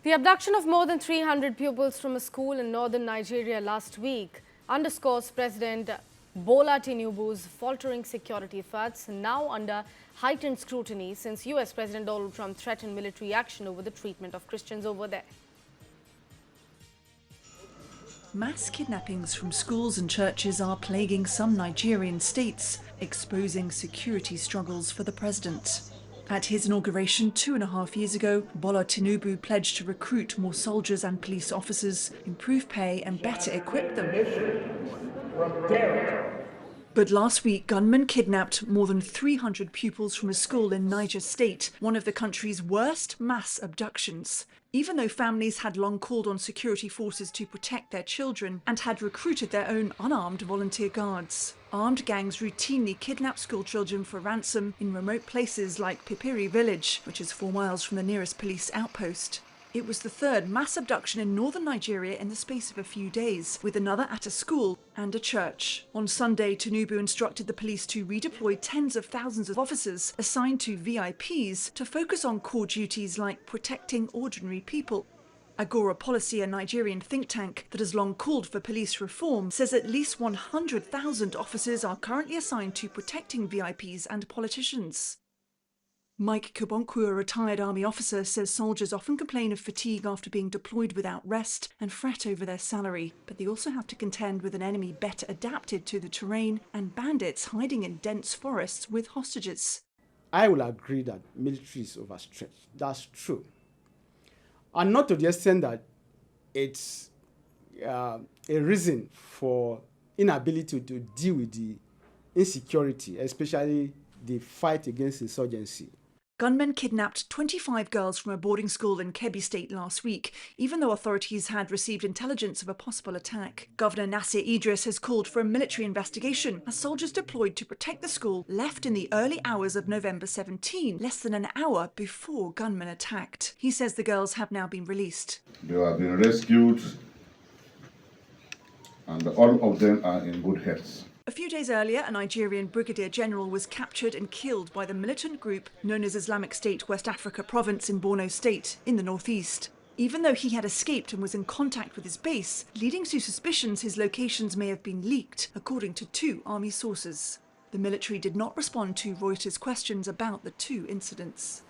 The abduction of more than 300 pupils from a school in northern Nigeria last week underscores President Bola Tinubu's faltering security efforts, now under heightened scrutiny since US President Donald Trump threatened military action over the treatment of Christians over there. Mass kidnappings from schools and churches are plaguing some Nigerian states, exposing security struggles for the president. At his inauguration 2.5 years ago, Bola Tinubu pledged to recruit more soldiers and police officers, improve pay and better equip them. But last week, gunmen kidnapped more than 300 pupils from a school in Niger State, one of the country's worst mass abductions. Even though families had long called on security forces to protect their children and had recruited their own unarmed volunteer guards. Armed gangs routinely kidnap school children for ransom in remote places like Pipiri village, which is 4 miles from the nearest police outpost. It was the third mass abduction in northern Nigeria in the space of a few days, with another at a school and a church. On Sunday, Tinubu instructed the police to redeploy tens of thousands of officers assigned to VIPs to focus on core duties like protecting ordinary people. Agora Policy, a Nigerian think tank that has long called for police reform, says at least 100,000 officers are currently assigned to protecting VIPs and politicians. Mike Kubonkwu, a retired army officer, says soldiers often complain of fatigue after being deployed without rest and fret over their salary, but they also have to contend with an enemy better adapted to the terrain and bandits hiding in dense forests with hostages. I will agree that military is overstretched. That's true. And not to the extent that it's a reason for inability to deal with the insecurity, especially the fight against insurgency. Gunmen kidnapped 25 girls from a boarding school in Kebbi State last week, even though authorities had received intelligence of a possible attack. Governor Nasir Idris has called for a military investigation as soldiers deployed to protect the school left in the early hours of November 17, less than an hour before gunmen attacked. He says the girls have now been released. They have been rescued and all of them are in good health. A few days earlier, a Nigerian brigadier general was captured and killed by the militant group known as Islamic State West Africa Province in Borno State in the northeast. Even though he had escaped and was in contact with his base, leading to suspicions his locations may have been leaked, according to 2 army sources. The military did not respond to Reuters' questions about the 2 incidents.